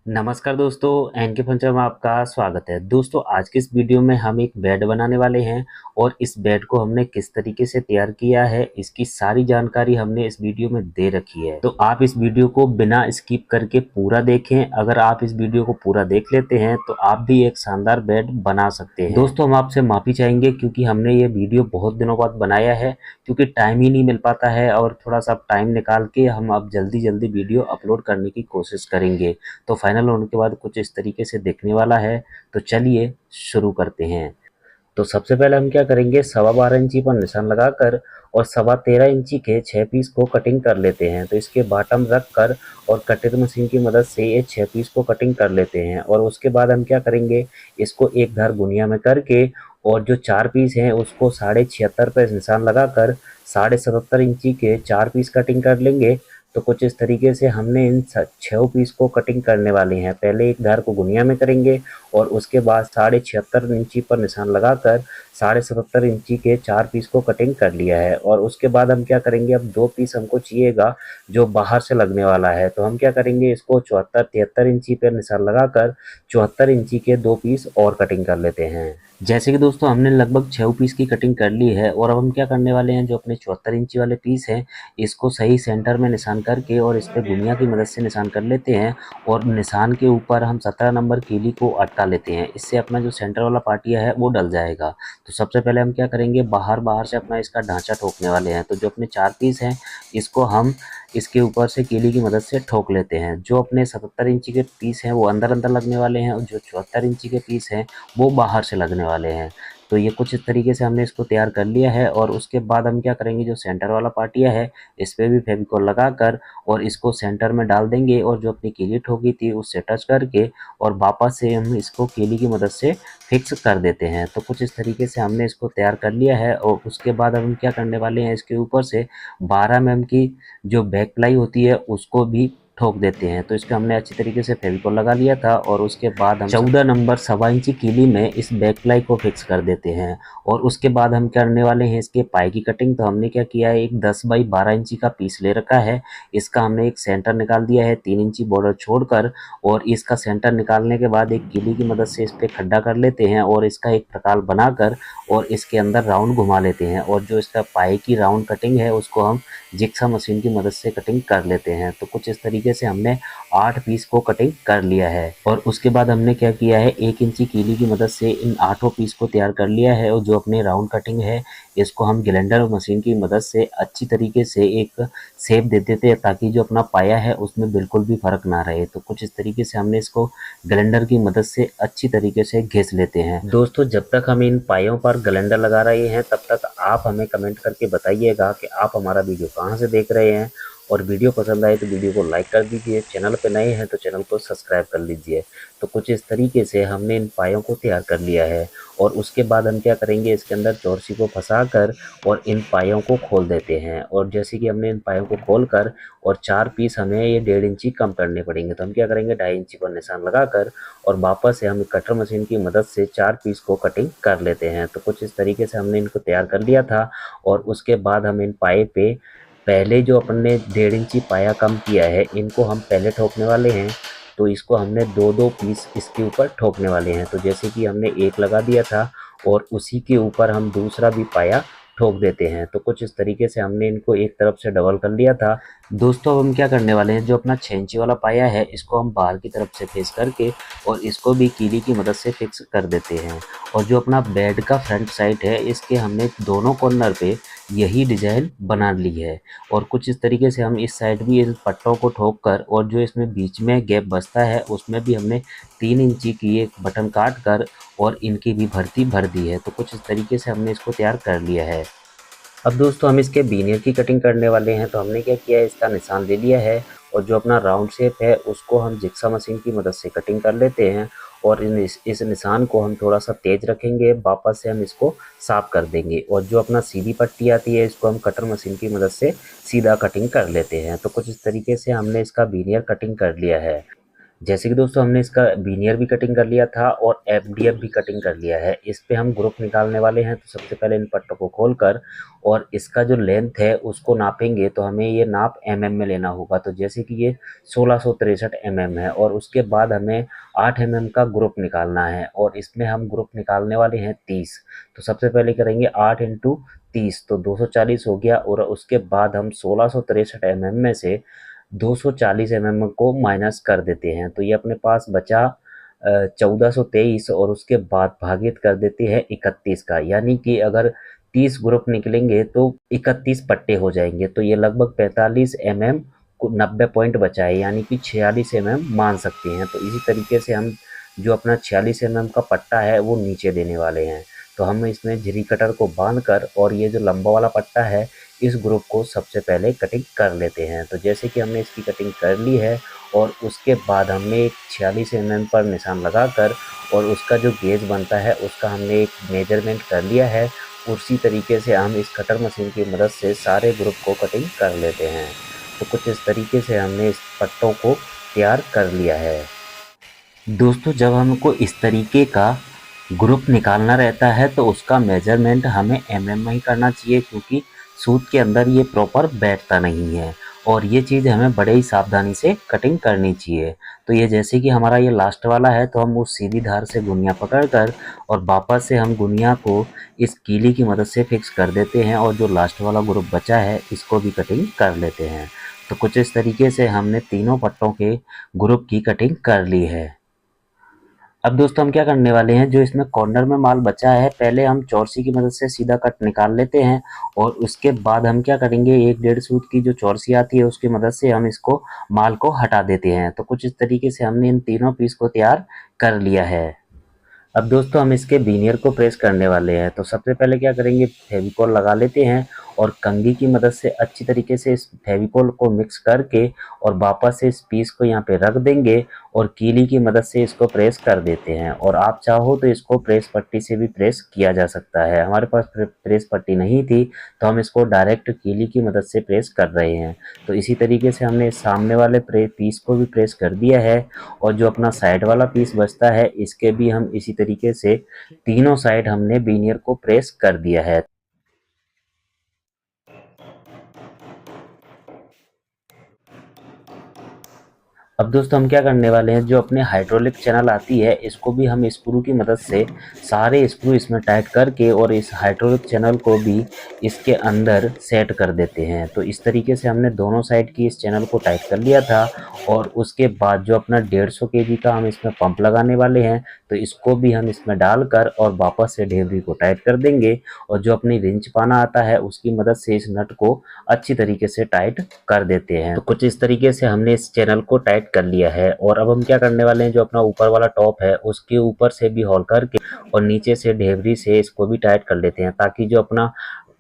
नमस्कार दोस्तों, N K furniture में आपका स्वागत है। दोस्तों, आज के इस वीडियो में हम एक बेड बनाने वाले हैं और इस बेड को हमने किस तरीके से तैयार किया है, इसकी सारी जानकारी हमने इस वीडियो में दे रखी है। तो आप इस वीडियो को बिना स्किप करके पूरा देखें। अगर आप इस वीडियो को पूरा देख लेते हैं तो आप भी एक शानदार बेड बना सकते हैं। दोस्तों, हम आपसे माफ़ी चाहेंगे क्योंकि हमने ये वीडियो बहुत दिनों बाद बनाया है, क्योंकि टाइम ही नहीं मिल पाता है और थोड़ा सा टाइम निकाल के हम अब जल्दी वीडियो अपलोड करने की कोशिश करेंगे। तो फाइनल होने के बाद कुछ इस तरीके से दिखने वाला है। तो चलिए शुरू करते हैं। तो सबसे पहले हम क्या करेंगे, 12.25 इंची पर निशान लगाकर और 13.25 इंची के 6 पीस को कटिंग कर लेते हैं। तो इसके बॉटम रख कर और कटर मशीन की मदद से ये 6 पीस को कटिंग कर लेते हैं। और उसके बाद हम क्या करेंगे, इसको एक धार गुनिया में करके और जो 4 पीस हैं उसको 76.5 पे निशान लगाकर 77.5 इंची के 4 पीस कटिंग कर लेंगे। तो कुछ इस तरीके से हमने इन 6 पीस को कटिंग करने वाले हैं। पहले एक धार को गुनिया में करेंगे और उसके बाद 76.5 इंची पर निशान लगाकर 77.5 इंची के 4 पीस को कटिंग कर लिया है। और उसके बाद हम क्या करेंगे, अब 2 पीस हमको चाहिएगा जो बाहर से लगने वाला है। तो हम क्या करेंगे, इसको 74-73 इंची पर निशान लगाकर 74 इंची के 2 पीस और कटिंग कर लेते हैं। जैसे कि दोस्तों हमने लगभग 6 पीस की कटिंग कर ली है और अब हम क्या करने वाले हैं, जो अपने 74 इंची वाले पीस हैं इसको सही सेंटर में निशान करके और इस पे गुनिया की मदद से निशान कर लेते हैं। और निशान के ऊपर हम 17 नंबर कीली को अटका लेते हैं। इससे अपना जो सेंटर वाला पार्टिया है वो डल जाएगा। तो सबसे पहले हम क्या करेंगे, बाहर से अपना इसका ढांचा ठोकने वाले हैं। तो जो अपने 4 पीस हैं इसको हम इसके ऊपर से कीली की मदद से ठोक लेते हैं। जो अपने 77 इंची के पीस हैं वो अंदर लगने वाले हैं और जो 74 इंची के पीस हैं वो बाहर से लगने वाले हैं। तो ये कुछ इस तरीके से हमने इसको तैयार कर लिया है। और उसके बाद हम क्या करेंगे, जो सेंटर वाला पार्टिया है इस पे भी फेविकोल लगाकर और इसको सेंटर में डाल देंगे और जो अपनी कीली ठोकी थी उससे टच करके और वापस से हम इसको कीली की मदद से फिक्स कर देते हैं। तो कुछ इस तरीके से हमने इसको तैयार कर लिया है। और उसके बाद हम क्या करने वाले हैं, इसके ऊपर से 12 mm की जो बैक प्लाई होती है उसको भी ठोक देते हैं। तो इसका हमने अच्छी तरीके से फेविकोल लगा लिया था और उसके बाद हम 14 नंबर 1.25 इंची कीली में इस बैक प्लाई को फिक्स कर देते हैं। और उसके बाद हम करने वाले हैं इसके पाई की कटिंग। तो हमने क्या किया है, एक 10x12 इंची का पीस ले रखा है। इसका हमने एक सेंटर निकाल दिया है 3 इंची बॉर्डर छोड़कर। और इसका सेंटर निकालने के बाद एक कीली की मदद से इस पर खड्डा कर लेते हैं और इसका एक प्रकार बनाकर और इसके अंदर राउंड घुमा लेते हैं। और जो इसका पाई की राउंड कटिंग है उसको हम जिक्सा मशीन की मदद से कटिंग कर लेते हैं। तो कुछ इस तरीके से हमने 8 पीस को कटिंग कर लिया है। और उसके बाद हमने क्या किया है, 1 इंची कीली की मदद से इन 8 पीस को तैयार कर लिया है। और जो अपने राउंड कटिंग है इसको हम ग्राइंडर मशीन की मदद से अच्छी तरीके से एक शेप दे देते हैं ताकि जो अपना पाया है उसमें बिल्कुल भी फर्क ना रहे। तो कुछ इस तरीके से हमने इसको ग्राइंडर की मदद से अच्छी तरीके से घिस लेते हैं। दोस्तों, जब तक हम इन पायों पर ग्राइंडर लगा रहे हैं तब तक आप हमें कमेंट करके बताइएगा कि आप हमारा वीडियो कहाँ से देख रहे हैं। और वीडियो पसंद आए तो वीडियो को लाइक कर दीजिए, चैनल पे नए हैं तो चैनल को सब्सक्राइब कर लीजिए। तो कुछ इस तरीके से हमने इन पायों को तैयार कर लिया है। और उसके बाद हम क्या करेंगे, इसके अंदर चौरसी को फंसा कर और इन पायों को खोल देते हैं। और जैसे कि हमने इन पायों को खोल कर और 4 पीस हमें ये 1.5 इंची कम करने पड़ेंगे। तो हम क्या करेंगे, 2.5 इंची पर निशान लगाकर और वापस से हम कटर मशीन की मदद से 4 पीस को कटिंग कर लेते हैं। तो कुछ इस तरीके से हमने इनको तैयार कर लिया था। और उसके बाद हम इन पाए पे पहले जो अपन ने 1.5 इंची पाया कम किया है इनको हम पहले ठोकने वाले हैं। तो इसको हमने 2-2 पीस इसके ऊपर ठोकने वाले हैं। तो जैसे कि हमने एक लगा दिया था और उसी के ऊपर हम दूसरा भी पाया ठोक देते हैं। तो कुछ इस तरीके से हमने इनको एक तरफ से डबल कर लिया था। दोस्तों, अब हम क्या करने वाले हैं, जो अपना 6 इंची वाला पाया है इसको हम बाहर की तरफ से फेस करके और इसको भी कीली की मदद से फिक्स कर देते हैं। और जो अपना बेड का फ्रंट साइड है इसके हमने दोनों कॉर्नर पे यही डिजाइन बना ली है। और कुछ इस तरीके से हम इस साइड भी इन पट्टों को ठोक कर और जो इसमें बीच में गैप बचता है उसमें भी हमने 3 इंची की एक बटन काट कर और इनकी भी भर्ती भर दी है। तो कुछ इस तरीके से हमने इसको तैयार कर लिया है। अब दोस्तों हम इसके बीनियर की कटिंग करने वाले हैं। तो हमने क्या किया है, इसका निशान ले लिया है और जो अपना राउंड शेप है उसको हम जिक्सा मशीन की मदद से कटिंग कर लेते हैं। और इस निशान को हम थोड़ा सा तेज रखेंगे, वापस से हम इसको साफ कर देंगे। और जो अपना सीधी पट्टी आती है इसको हम कटर मशीन की मदद से सीधा कटिंग कर लेते हैं। तो कुछ इस तरीके से हमने इसका बीनियर कटिंग कर लिया है। जैसे कि दोस्तों हमने इसका बीनियर भी कटिंग कर लिया था और एमडीएफ भी कटिंग कर लिया है। इस पे हम ग्रुप निकालने वाले हैं। तो सबसे पहले इन पट्टों को खोलकर और इसका जो लेंथ है उसको नापेंगे। तो हमें ये नाप एमएम में लेना होगा। तो जैसे कि ये 1663 एमएम है और उसके बाद हमें 8 एमएम का ग्रुप निकालना है और इसमें हम ग्रुप निकालने वाले हैं 30। तो सबसे पहले करेंगे 8 इंटू 30 तो 240 हो गया और उसके बाद हम 1663 एमएम में से 240 एमएम को माइनस कर देते हैं। तो ये अपने पास बचा 1423 और उसके बाद भागित कर देते हैं 31 का, यानी कि अगर 30 ग्रुप निकलेंगे तो 31 पट्टे हो जाएंगे। तो ये लगभग 45 एमएम को 90 पॉइंट बचा है, यानी कि 46 एमएम मान सकते हैं। तो इसी तरीके से हम जो अपना 46 एमएम का पट्टा है वो नीचे देने वाले हैं। तो हम इसमें झिरी कटर को बांध कर और ये जो लंबा वाला पट्टा है इस ग्रुप को सबसे पहले कटिंग कर लेते हैं। तो जैसे कि हमने इसकी कटिंग कर ली है और उसके बाद हमने एक 46 एमएम पर निशान लगाकर और उसका जो गेज बनता है उसका हमने एक मेजरमेंट कर लिया है। उसी तरीके से हम इस कटर मशीन की मदद से सारे ग्रुप को कटिंग कर लेते हैं। तो कुछ इस तरीके से हमने इस पट्टों को तैयार कर लिया है। दोस्तों जब हमको इस तरीके का ग्रुप निकालना रहता है तो उसका मेजरमेंट हमें एमएम में ही करना चाहिए, क्योंकि सूत के अंदर ये प्रॉपर बैठता नहीं है और ये चीज़ हमें बड़े ही सावधानी से कटिंग करनी चाहिए। तो ये जैसे कि हमारा ये लास्ट वाला है तो हम उस सीधी धार से गुनिया पकड़कर और वापस से हम गुनिया को इस कीली की मदद से फिक्स कर देते हैं और जो लास्ट वाला ग्रुप बचा है इसको भी कटिंग कर लेते हैं। तो कुछ इस तरीके से हमने तीनों पट्टों के ग्रुप की कटिंग कर ली है। अब दोस्तों हम क्या करने वाले हैं, जो इसमें कॉर्नर में माल बचा है पहले हम चौरसी की मदद से सीधा कट निकाल लेते हैं और उसके बाद हम क्या करेंगे, 1 डेढ़ सूत की जो चौरसी आती है उसकी मदद से हम इसको माल को हटा देते हैं। तो कुछ इस तरीके से हमने इन तीनों पीस को तैयार कर लिया है। अब दोस्तों हम इसके बीनियर को प्रेस करने वाले हैं। तो सबसे पहले क्या करेंगे, फेविकॉल लगा लेते हैं और कंघी की मदद से अच्छी तरीके से इस फेविकॉल को मिक्स करके और वापस से इस पीस को यहाँ पे रख देंगे और कीली की मदद से इसको प्रेस कर देते हैं। और आप चाहो तो इसको प्रेस पट्टी से भी प्रेस किया जा सकता है। हमारे पास प्रेस पट्टी नहीं थी तो हम इसको डायरेक्ट कीली की मदद से प्रेस कर रहे हैं। तो इसी तरीके से हमने सामने वाले पीस को भी प्रेस कर दिया है और जो अपना साइड वाला पीस बचता है इसके भी हम इसी तरीके से तीनों साइड हमने बीनियर को प्रेस कर दिया है। अब दोस्तों हम क्या करने वाले हैं, जो अपने हाइड्रोलिक चैनल आती है इसको भी हम स्क्रू की मदद से सारे स्क्रू इसमें टाइट करके और इस हाइड्रोलिक चैनल को भी इसके अंदर सेट कर देते हैं। तो इस तरीके से हमने दोनों साइड की इस चैनल को टाइट कर लिया था और उसके बाद जो अपना 150 केजी का हम इसमें पंप लगाने वाले हैं तो इसको भी हम इसमें डालकर और वापस से ढेबरी को टाइट कर देंगे और जो अपनी रिंच पाना आता है उसकी मदद से इस नट को अच्छी तरीके से टाइट कर देते हैं। तो कुछ इस तरीके से हमने इस चैनल को टाइट कर लिया है और अब हम क्या करने वाले हैं, जो अपना ऊपर वाला टॉप है उसके ऊपर से भी होल करके और नीचे से ढेबरी से इसको भी टाइट कर लेते हैं ताकि जो अपना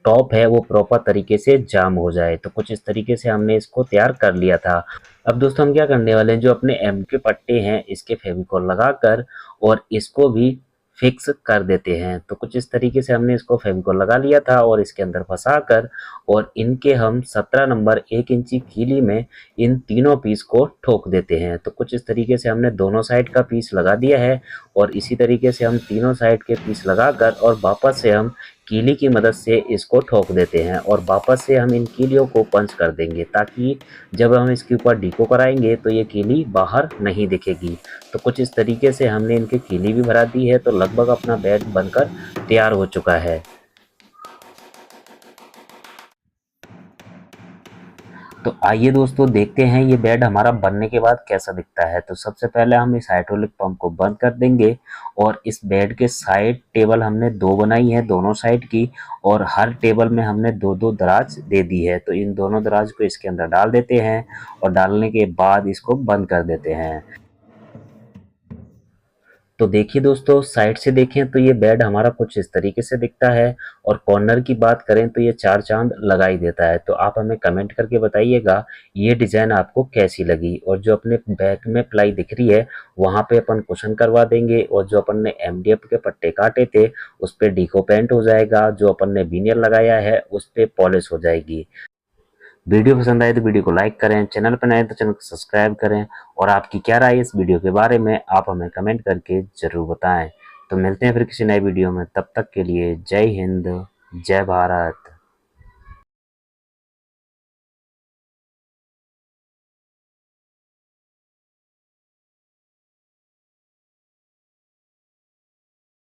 टॉप है वो प्रॉपर तरीके से जाम हो जाए। तो कुछ इस तरीके से हमने इसको तैयार कर लिया था। अब दोस्तों हम क्या करने वाले हैं, जो अपने एम के पट्टे हैं इसके फेविकॉल लगाकर और इसको भी फिक्स कर देते हैं। तो कुछ इस तरीके से हमने इसको फेविकॉल लगा लिया था और इसके अंदर फंसा कर और इनके हम 17 नंबर 1 इंची कीली में इन तीनों पीस को ठोक देते हैं। तो कुछ इस तरीके से हमने दोनों साइड का पीस लगा दिया है और इसी तरीके से हम तीनों साइड के पीस लगाकर और वापस से हम कीली की मदद से इसको ठोक देते हैं और वापस से हम इन कीलियों को पंच कर देंगे ताकि जब हम इसके ऊपर डीको कराएंगे तो ये कीली बाहर नहीं दिखेगी। तो कुछ इस तरीके से हमने इनकी कीली भी भरा दी है। तो लगभग अपना बेड बनकर तैयार हो चुका है। तो आइए दोस्तों देखते हैं ये बेड हमारा बनने के बाद कैसा दिखता है। तो सबसे पहले हम इस हाइड्रोलिक पंप को बंद कर देंगे और इस बेड के साइड टेबल हमने 2 बनाई है दोनों साइड की और हर टेबल में हमने 2-2 दराज दे दी है। तो इन दोनों दराज को इसके अंदर डाल देते हैं और डालने के बाद इसको बंद कर देते हैं। तो देखिए दोस्तों, साइड से देखें तो ये बेड हमारा कुछ इस तरीके से दिखता है और कॉर्नर की बात करें तो ये 4 चांद लगा ही देता है। तो आप हमें कमेंट करके बताइएगा ये डिज़ाइन आपको कैसी लगी। और जो अपने बैक में प्लाई दिख रही है वहाँ पे अपन कुशन करवा देंगे और जो अपन ने एमडीएफ के पट्टे काटे थे उस पर डीको पेंट हो जाएगा। जो अपन ने विनियर लगाया है उस पर पॉलिश हो जाएगी। वीडियो पसंद आए तो वीडियो को लाइक करें, चैनल पर नए तो चैनल को सब्सक्राइब करें और आपकी क्या राय है इस वीडियो के बारे में आप हमें कमेंट करके ज़रूर बताएं। तो मिलते हैं फिर किसी नए वीडियो में, तब तक के लिए जय हिंद, जय भारत।